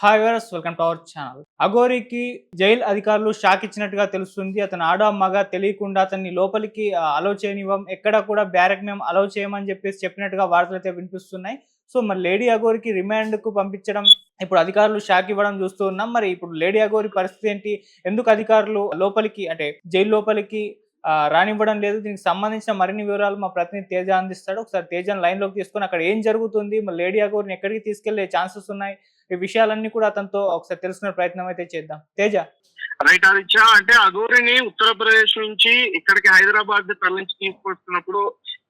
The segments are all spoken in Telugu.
Hi viewers, welcome to our channel. అఘోరికి జైల్ అధికారులు షాక్ ఇచ్చినట్టుగా తెలుస్తుంది. అతను ఆడ మగ తెలియకుండా అతన్ని లోపలికి అలౌ చేయనివ్వం, ఎక్కడ కూడా బ్యారక్ మేము అలౌ చేయమని చెప్పినట్టుగా వార్తలు అయితే వినిపిస్తున్నాయి. సో మరి లేడీ అఘోరికి రిమాండ్ కు పంపించడం, ఇప్పుడు అధికారులు షాక్ ఇవ్వడం చూస్తూ ఉన్నాం. మరి ఇప్పుడు లేడీ అఘోరి పరిస్థితి ఏంటి? ఎందుకు అధికారులు లోపలికి అంటే జైలు లోపలికి రానివ్వడం లేదు? దీనికి సంబంధించిన మరిన్ని వివరాలు మా ప్రతినిధి తేజ అందిస్తాడు. ఒకసారి తేజను లైన్ లోకి తీసుకొని అక్కడ ఏం జరుగుతుంది, మరి లేడీ అఘోరిని ఎక్కడికి తీసుకెళ్లే ఛాన్సెస్ ఉన్నాయి, ఈ విషయాలన్నీ కూడా అతనితో ఒకసారి తెలుసుకునే ప్రయత్నం అయితే చేద్దాం. తేజ. రైట్ ఆదిత్య, అంటే అఘోరిని ఉత్తరప్రదేశ్ నుంచి ఇక్కడికి హైదరాబాద్ తరలించి తీసుకొస్తున్నప్పుడు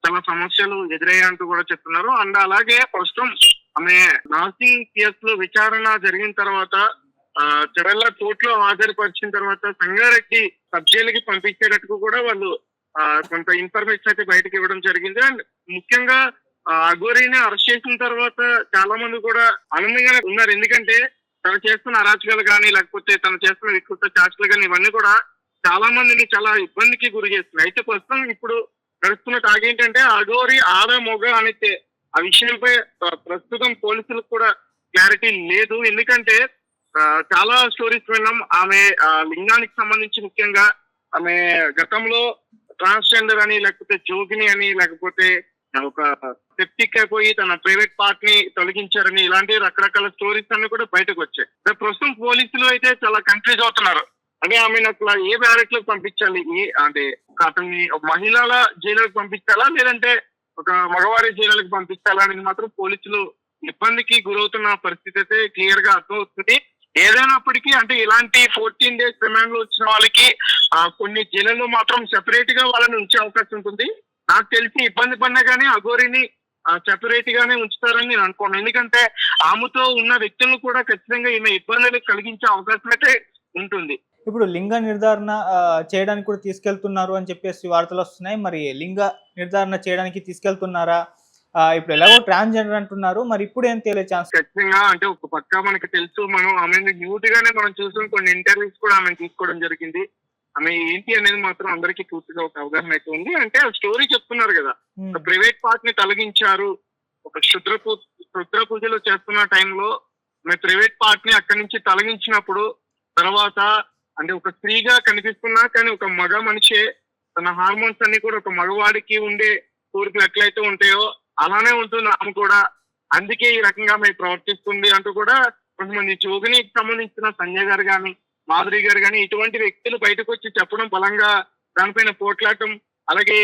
చాలా సమస్యలు ఎదురయ్యాయంటూ కూడా చెప్తున్నారు. అండ్ అలాగే ప్రస్తుతం ఆమె నాసింగ్ కేసు లో విచారణ జరిగిన తర్వాత చెరల్ల కోర్టులో హాజరుపరిచిన తర్వాత సంగారెడ్డి సబ్ జైలుకి పంపించేటట్టుకు కూడా వాళ్ళు కొంత ఇన్ఫర్మేషన్ అయితే బయటకు ఇవ్వడం జరిగింది. అండ్ ముఖ్యంగా అఘోరిని అరెస్ట్ చేసిన తర్వాత చాలా మంది కూడా ఆనందంగానే ఉన్నారు. ఎందుకంటే తను చేస్తున్న అరాచకాలు కానీ లేకపోతే తను చేస్తున్న వికృత చాట్లు కానీ ఇవన్నీ కూడా చాలా మందిని చాలా ఇబ్బందికి గురి చేస్తున్నాయి. అయితే ప్రస్తుతం ఇప్పుడు నడుస్తున్న టాగేంటంటే అఘోరి ఆడ మొగ అనేది ఆ విషయంపై ప్రస్తుతం పోలీసులకు కూడా క్లారిటీ లేదు. ఎందుకంటే చాలా స్టోరీస్ విన్నాం. ఆమె లింగానికి సంబంధించి ముఖ్యంగా ఆమె గతంలో ట్రాన్స్జెండర్ అని లేకపోతే జోగిని అని లేకపోతే ఒక సెప్టిక్ అయిపోయి తన ప్రైవేట్ పార్ట్ ని తొలగించారని ఇలాంటి రకరకాల స్టోరీస్ అన్ని కూడా బయటకు వచ్చాయి. ప్రస్తుతం పోలీసులు అయితే చాలా కన్ఫ్యూజ్ అవుతున్నారు. అంటే ఆమెను అట్లా ఏ బ్యారెక్ లకు పంపించాలి, అంటే అతన్ని మహిళల జైలుకి పంపించాలా లేదంటే ఒక మగవారి జైలుకి పంపించాలా అనేది మాత్రం పోలీసులు ఇబ్బందికి గురవుతున్న పరిస్థితి అయితే క్లియర్ గా అర్థమవుతుంది. ఏదైనప్పటికీ అంటే ఇలాంటి 14 days రిమాండ్ లో వచ్చిన వాళ్ళకి కొన్ని జైళ్ళలో మాత్రం సెపరేట్ గా వాళ్ళని ఉంచే అవకాశం ఉంటుంది. నాకు తెలిసి ఇబ్బంది పడినా కానీ అఘోరిని సెపరేట్ గానే ఉంచుతారని నేను అనుకోను. ఎందుకంటే ఆమెతో ఉన్న వ్యక్తులను కూడా ఖచ్చితంగా ఈమె ఇబ్బందులు కలిగించే అవకాశం అయితే ఉంటుంది. ఇప్పుడు లింగ నిర్ధారణ చేయడానికి కూడా తీసుకెళ్తున్నారు అని చెప్పేసి వార్తలు వస్తున్నాయి. మరి లింగ నిర్ధారణ చేయడానికి తీసుకెళ్తున్నారా? ఇప్పుడు ఎలాగో ట్రాన్స్జెండర్ అంటున్నారు, మరి ఇప్పుడు ఏం తేలే ఛాన్స్? ఖచ్చితంగా అంటే ఒక పక్క మనకి తెలుసు, మనం ఆమె న్యూట్ గానే మనం చూసిన కొన్ని ఇంటర్వ్యూస్ కూడా ఆమె తీసుకోవడం జరిగింది. ఆమె ఏంటి అనేది మాత్రం అందరికీ పూర్తిగా ఒక అవగాహన అయితే ఉంది. అంటే ఆ స్టోరీ చెప్తున్నారు కదా, ప్రైవేట్ పార్ట్ ని తొలగించారు, ఒక క్షుద్ర పూజలు చేస్తున్న టైంలో ఆమె ప్రైవేట్ పార్ట్ ని అక్కడి నుంచి తొలగించినప్పుడు తర్వాత అంటే ఒక స్త్రీగా కనిపిస్తున్నా కానీ ఒక మగ మనిషే తన హార్మోన్స్ అన్ని కూడా ఒక మగవాడికి ఉండే కోరికలు ఎట్లయితే ఉంటాయో అలానే ఉంటుంది ఆమె కూడా. అందుకే ఈ రకంగా ఆమె ప్రవర్తిస్తుంది అంటూ కూడా కొంతమంది జోగినికి సంబంధించిన సంజయ్ గారు కానీ మాధురి గారు కానీ ఇటువంటి వ్యక్తులు బయటకు వచ్చి చెప్పడం, బలంగా దానిపైన పోట్లాడటం, అలాగే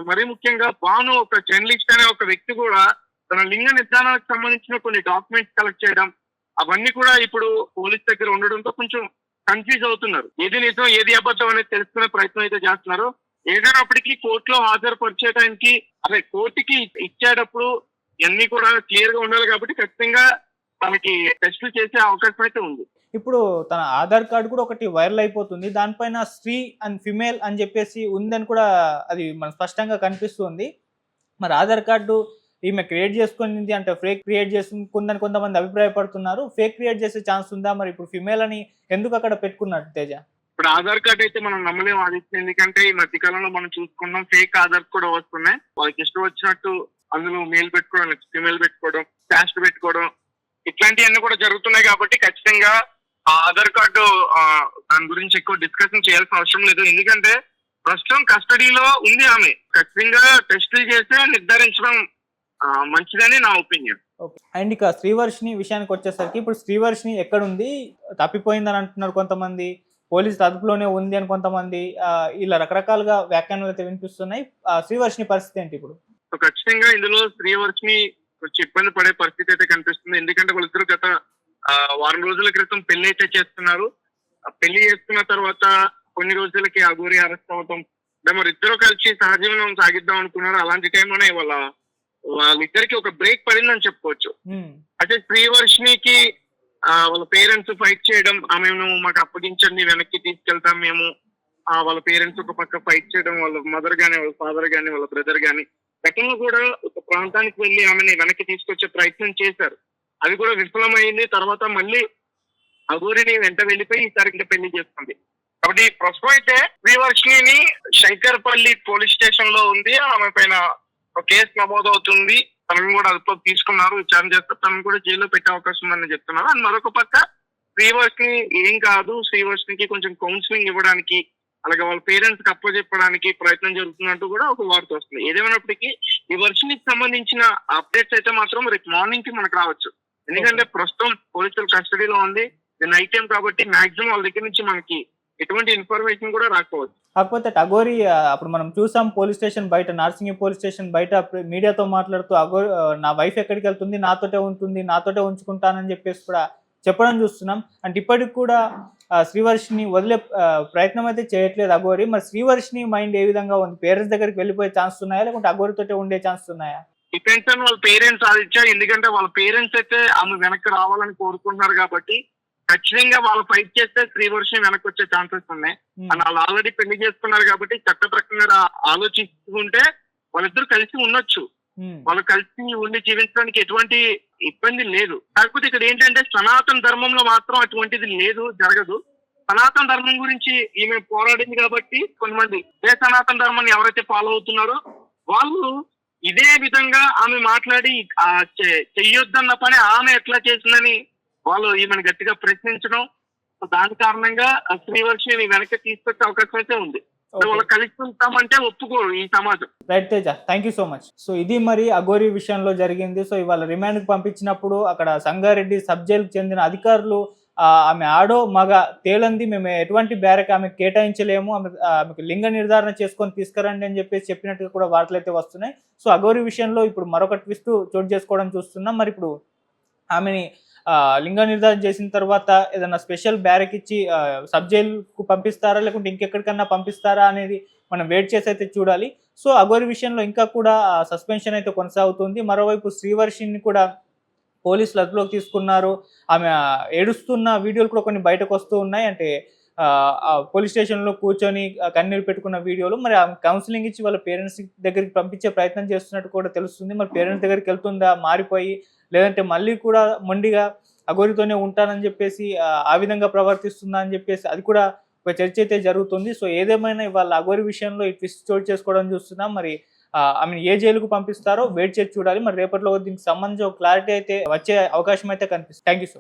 మరీ ముఖ్యంగా భాను ఒక జర్నలిస్ట్ అనే ఒక వ్యక్తి కూడా తన లింగ నిర్ధారణకు సంబంధించిన కొన్ని డాక్యుమెంట్స్ కలెక్ట్ చేయడం, అవన్నీ కూడా ఇప్పుడు పోలీస్ దగ్గర ఉండడంతో కొంచెం కన్ఫ్యూజ్ అవుతున్నారు. ఏది నిజం ఏది అబద్ధం అనేది తెలుసుకునే ప్రయత్నం అయితే చేస్తున్నారు. ఏదైనప్పటికీ కోర్టులో హాజరుపరిచేయడానికి అదే కోర్టుకి ఇచ్చేటప్పుడు ఇవన్నీ కూడా క్లియర్ గా ఉండాలి కాబట్టి ఖచ్చితంగా తనకి టెస్టులు చేసే అవకాశం అయితే ఉంది. ఇప్పుడు తన ఆధార్ కార్డు కూడా ఒకటి వైరల్ అయిపోతుంది, దానిపైన స్త్రీ అండ్ ఫిమేల్ అని చెప్పేసి ఉందని కూడా అది మన స్పష్టంగా కనిపిస్తుంది. మరి ఆధార్ కార్డు ఈమె క్రియేట్ చేసుకునింది అంటే ఫేక్ క్రియేట్ చేసుకుందని కొంతమంది అభిప్రాయపడుతున్నారు. ఫేక్ క్రియేట్ చేసే ఛాన్స్ ఉందా? మరి ఇప్పుడు ఫిమేల్ అని ఎందుకు అక్కడ పెట్టుకున్నట్టు తేజ? ఇప్పుడు ఆధార్ కార్డ్ అయితే మనం నమ్మలేము ఆదిత్య, ఎందుకంటే ఈ మధ్య కాలంలో మనం చూసుకున్నాం ఫేక్ ఆధార్ కూడా వస్తున్నాయి. వాళ్ళకి ఇష్టం వచ్చినట్టు అందులో మేల్ పెట్టుకోవడం, ఫిమేల్ పెట్టుకోవడం, క్యాస్ట్ పెట్టుకోవడం, ఇట్లాంటివన్నీ కూడా జరుగుతున్నాయి. కాబట్టి ఖచ్చితంగా ఆ ఆధార్ కార్డు దాని గురించి ఎక్కువ డిస్కషన్ చేయాల్సిన అవసరం లేదు. ఎందుకంటే ప్రస్తుతం కస్టడీలో ఉంది ఆమె. ఖచ్చితంగా టెస్టులు చేస్తే నిర్ధారించడం మంచిదని నా ఒపీనియన్. అండ్ ఇక శ్రీవర్షిని విషయానికి వచ్చేసరికి ఇప్పుడు శ్రీవర్షిని ఎక్కడుంది, తప్పిపోయిందని అంటున్నారు కొంతమంది, పోలీసులు అదుపులోనే ఉంది అని కొంతమంది, ఇలా రకరకాలుగా వ్యాఖ్యానాలు అయితే వినిపిస్తున్నాయి. శ్రీవర్షిని పరిస్థితి ఏంటి ఇప్పుడు? ఖచ్చితంగా ఇందులో శ్రీవర్షిని కొంచెం ఇబ్బంది పడే పరిస్థితి అయితే కనిపిస్తుంది. ఎందుకంటే వాళ్ళిద్దరు గత వారం రోజుల క్రితం పెళ్లి అయితే చేస్తున్నారు. పెళ్లి చేసుకున్న తర్వాత కొన్ని రోజులకి అఘోరి అరెస్ట్ అవటం, మరిద్దరు కలిసి సహజీవనం సాగిద్దాం అనుకున్నారు. అలాంటి టైంలోనే వాళ్ళిద్దరికి ఒక బ్రేక్ పడిందని చెప్పుకోవచ్చు. అంటే శ్రీవర్షినికి వాళ్ళ పేరెంట్స్ ఫైట్ చేయడం, ఆమెను మాకు అప్పగించండి వెనక్కి తీసుకెళ్తాం మేము, వాళ్ళ పేరెంట్స్ ఒక పక్క ఫైట్ చేయడం, వాళ్ళ మదర్ గానీ వాళ్ళ ఫాదర్ గానీ వాళ్ళ బ్రదర్ గానీ గతంలో కూడా ఒక ప్రాంతానికి వెళ్ళి ఆమెని వెనక్కి తీసుకొచ్చే ప్రయత్నం చేశారు. అది కూడా విఫలమైంది. తర్వాత మళ్ళీ అఘోరిని వెంట వెళ్ళిపోయి ఈసారి ఇంకా పెళ్లి చేస్తుంది. కాబట్టి ప్రస్తుతం అయితే శ్రీవర్షిని శంకర్పల్లి పోలీస్ స్టేషన్ లో ఉంది. ఆమె పైన కేసు నమోదవుతుంది. తనను కూడా అదుపులోకి తీసుకున్నారు, విచారణ చేస్తారు, తనను కూడా జైల్లో పెట్టే అవకాశం ఉందని చెప్తున్నారు. అండ్ మరొక పక్క శ్రీవర్షిని ఏం కాదు, శ్రీవర్షినికి కొంచెం కౌన్సిలింగ్ ఇవ్వడానికి, అలాగే వాళ్ళ పేరెంట్స్ కి అప్పచెప్పడానికి ప్రయత్నం జరుగుతున్నట్టు కూడా ఒక వార్త వస్తుంది. ఏదేమైనప్పటికీ ఈ వర్షినికి సంబంధించిన అప్డేట్స్ అయితే మాత్రం రేపు మార్నింగ్ కి మనకు రావచ్చు. ఎందుకంటే ప్రస్తుతం పోలీసుల కస్టడీలో ఉంది, నైట్ టైం కాబట్టి మాక్సిమం వాళ్ళ దగ్గర నుంచి మనకి ఎటువంటి ఇన్ఫర్మేషన్ కూడా రాకపోవచ్చు. కాకపోతే అఘోరి అప్పుడు మనం చూసాం పోలీస్ స్టేషన్ బయట, నార్సింగి పోలీస్ స్టేషన్ బయట మీడియాతో మాట్లాడుతూ అఘోరి నా వైఫ్ ఎక్కడికి వెళ్తుంది, నాతోటే ఉంటుంది, నాతోటే ఉంచుకుంటానని చెప్పేసి కూడా చెప్పడం చూస్తున్నాం. అంటే ఇప్పటికి కూడా శ్రీవర్షిని వదిలే ప్రయత్నం అయితే చేయట్లేదు అఘోరి. మరి శ్రీవర్షిని మైండ్ ఏ విధంగా ఉంది? పేరెంట్స్ దగ్గరికి వెళ్ళిపోయే ఛాన్స్ ఉన్నాయా, లేకుంటే అఘోరితోటే ఉండే ఛాన్స్ ఉన్నాయా? డిపెండ్స్ ఆన్ వాళ్ళ పేరెంట్స్ ఆదిత్య. ఎందుకంటే వాళ్ళ పేరెంట్స్ అయితే ఆమె వెనక్కి రావాలని కోరుకుంటున్నారు కాబట్టి ఖచ్చితంగా వాళ్ళు ఫైట్ చేస్తే శ్రీవర్షిని వెనక్కి వచ్చే ఛాన్సెస్ ఉన్నాయి. అండ్ వాళ్ళు ఆల్రెడీ పెళ్లి చేసుకున్నారు కాబట్టి చట్ట ప్రకారంగా ఆలోచించుకుంటే వాళ్ళిద్దరు కలిసి ఉండొచ్చు, వాళ్ళు కలిసి ఉండి జీవించడానికి ఎటువంటి ఇబ్బంది లేదు. కాకపోతే ఇక్కడ ఏంటంటే సనాతన ధర్మంలో మాత్రం అటువంటిది లేదు, జరగదు. సనాతన ధర్మం గురించి ఈమె పోరాడింది కాబట్టి కొంతమంది ఏ సనాతన ధర్మాన్ని ఎవరైతే ఫాలో అవుతున్నారో వాళ్ళు ఇదే విధంగా ఆమె మాట్లాడి చెయ్యొద్దన్న పని ఆమె ఎట్లా చేసిందని వాళ్ళు ఈమెను గట్టిగా ప్రశ్నించడం, దాని కారణంగా శ్రీవర్షిని వెనక్కి తీసుకొచ్చే అవకాశం అయితే ఉంది. వాళ్ళు కలిసి ఉంటామంటే ఒప్పుకోరు ఈ సమాజం. Right Teja, thank you so much. So ఇది మరి అఘోరి విషయంలో జరిగింది. సో ఇవాళ రిమాండ్కి పంపించినప్పుడు అక్కడ సంగారెడ్డి సబ్ జైలుకు చెందిన అధికారులు ఆమె ఆడో మగ తేలంది, మేము ఎటువంటి బ్యారక్ ఆమెకు కేటాయించలేము, ఆమెకు లింగ నిర్ధారణ చేసుకొని తీసుకురండి అని చెప్పినట్టుగా కూడా వార్తలు అయితే వస్తున్నాయి. సో అఘోరి విషయంలో ఇప్పుడు మరొక ట్విస్ట్ చోటు చేసుకోవడం చూస్తున్నాం. మరి ఇప్పుడు ఆమెని లింగ నిర్ధారణ చేసిన తర్వాత ఏదైనా స్పెషల్ బ్యారక్ ఇచ్చి సబ్ జైలుకు పంపిస్తారా, లేకుంటే ఇంకెక్కడికన్నా పంపిస్తారా అనేది మనం వెయిట్ చేసి అయితే చూడాలి. సో అఘోరి విషయంలో ఇంకా కూడా సస్పెన్షన్ అయితే కొనసాగుతుంది. మరోవైపు శ్రీవర్షిని కూడా పోలీసులు అదుపులోకి తీసుకున్నారు. ఆమె ఏడుస్తున్న వీడియోలు కూడా కొన్ని బయటకు వస్తూ ఉన్నాయి. అంటే పోలీస్ స్టేషన్లో కూర్చొని కన్నీరు పెట్టుకున్న వీడియోలు. మరి ఆమె కౌన్సిలింగ్ ఇచ్చి వాళ్ళ పేరెంట్స్ దగ్గరికి పంపించే ప్రయత్నం చేస్తున్నట్టు కూడా తెలుస్తుంది. మరి పేరెంట్స్ దగ్గరికి వెళ్తుందా మారిపోయి, లేదంటే మళ్ళీ కూడా మొండిగా అఘోరితోనే ఉంటానని చెప్పేసి ఆ విధంగా ప్రవర్తిస్తుందా అని చెప్పేసి అది కూడా ఒక చర్చ అయితే జరుగుతుంది. సో ఏదేమైనా ఇవాళ అఘోరి విషయంలో ఈ ట్విస్ట్ చోటు చేసుకోవడం చూస్తున్నాం. మరి ఆమెను ఏ జైలుకు పంపిస్తారో వెయిట్ చేసి చూడాలి. మరి రేపట్లో దీనికి సంబంధించి ఒక క్లారిటీ అయితే వచ్చే అవకాశం అయితే కనిపిస్తుంది. Thank you so much.